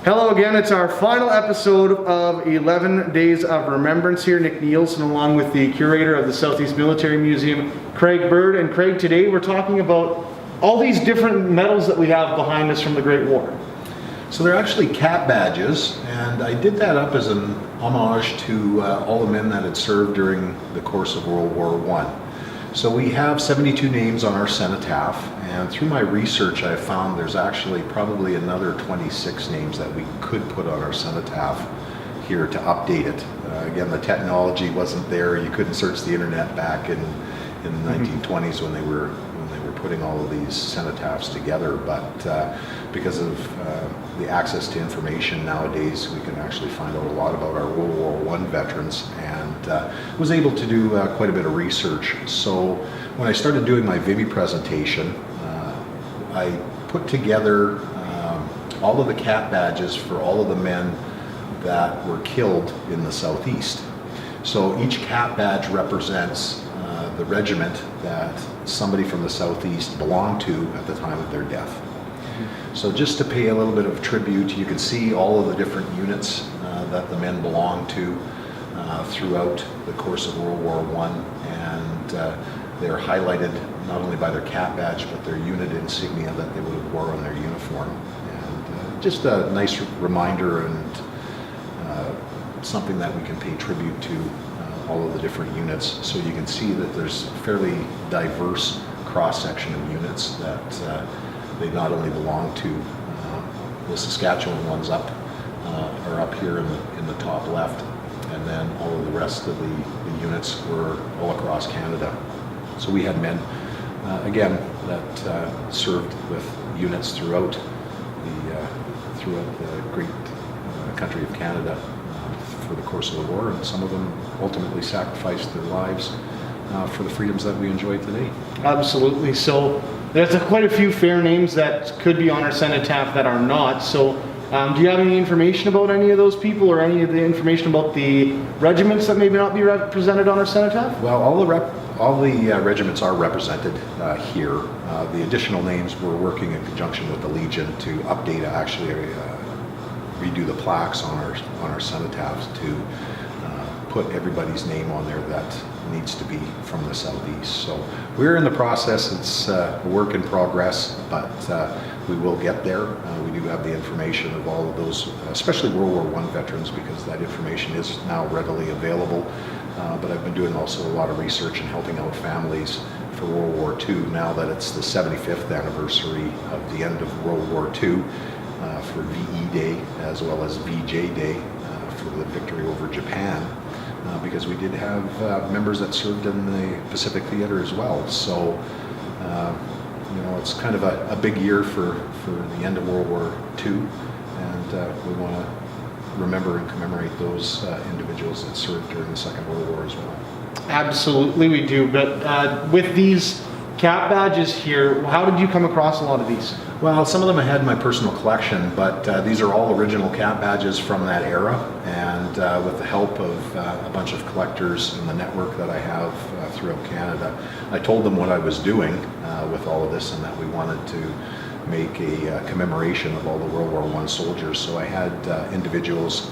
Hello again, it's our final episode of 11 Days of Remembrance here. Nick Nielsen along with the curator of the Southeast Military Museum, Craig Bird. And Craig, today we're talking about all these different medals that we have behind us from the Great War. So they're actually cap badges, and I did that up as an homage to all the men that had served during the course of World War I. So we have 72 names on our cenotaph, and through my research I found there's actually probably another 26 names that we could put on our cenotaph here to update it. Again, the technology wasn't there. You couldn't search the internet back in the 1920s when they were putting all of these cenotaphs together, but because of the access to information nowadays, we can actually find out a lot about our World War I veterans, and was able to do quite a bit of research. So when I started doing my VIMI presentation, I put together all of the cap badges for all of the men that were killed in the Southeast. So each cap badge represents the regiment that somebody from the Southeast belonged to at the time of their death. So just to pay a little bit of tribute, you can see all of the different units that the men belonged to throughout the course of World War I, and they're highlighted not only by their cap badge but their unit insignia that they would have wore on their uniform. And just a nice reminder and something that we can pay tribute to all of the different units, so you can see that there's a fairly diverse cross-section of units that they not only belong to. The Saskatchewan ones are up here in the top left, and then all of the rest of the units were all across Canada. So we had men, again, that served with units throughout the great country of Canada for the course of the war, and some of them ultimately sacrificed their lives for the freedoms that we enjoy today. Absolutely. So there's quite a few fair names that could be on our cenotaph that are not. So do you have any information about any of those people, or any of the information about the regiments that maybe not be represented on our cenotaph? Well, all the regiments are represented here. The additional names, we're working in conjunction with the Legion to update, actually redo the plaques on our cenotaphs to put everybody's name on there that needs to be from the Southeast. So we're in the process. It's a work in progress, but we will get there. We do have the information of all of those, especially World War I veterans, because that information is now readily available. But I've been doing also a lot of research and helping out families for World War II, now that it's the 75th anniversary of the end of World War II, for VE Day as well as VJ Day for the victory over Japan, because we did have members that served in the Pacific Theater as well. So it's kind of a big year for the end of World War II, and we want to remember and commemorate those individuals that served during the Second World War as well. Absolutely we do. But with these cap badges here, how did you come across a lot of these? Well, some of them I had in my personal collection, but these are all original cap badges from that era, and with the help of a bunch of collectors in the network that I have throughout Canada, I told them what I was doing with all of this, and that we wanted to make a commemoration of all the World War I soldiers. So I had individuals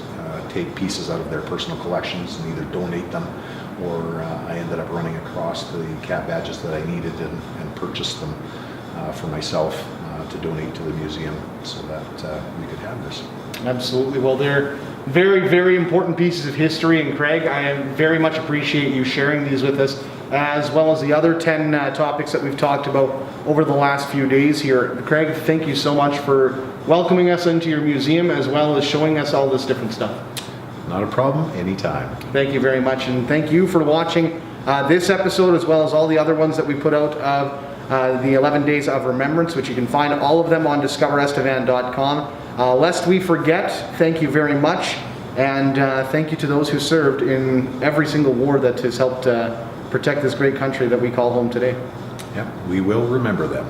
take pieces out of their personal collections and either donate them, or I ended up running across the cap badges that I needed and purchased them for myself to donate to the museum, so that we could have this. Absolutely. Well, they're very, very important pieces of history, and Craig, I very much appreciate you sharing these with us, as well as the other 10 topics that we've talked about over the last few days here. Craig, thank you so much for welcoming us into your museum, as well as showing us all this different stuff. Not a problem, anytime. Thank you very much, and thank you for watching this episode, as well as all the other ones that we put out of the 11 Days of Remembrance, which you can find all of them on discoverestevan.com. Lest we forget, thank you very much, and thank you to those who served in every single war that has helped protect this great country that we call home today. Yep, we will remember them.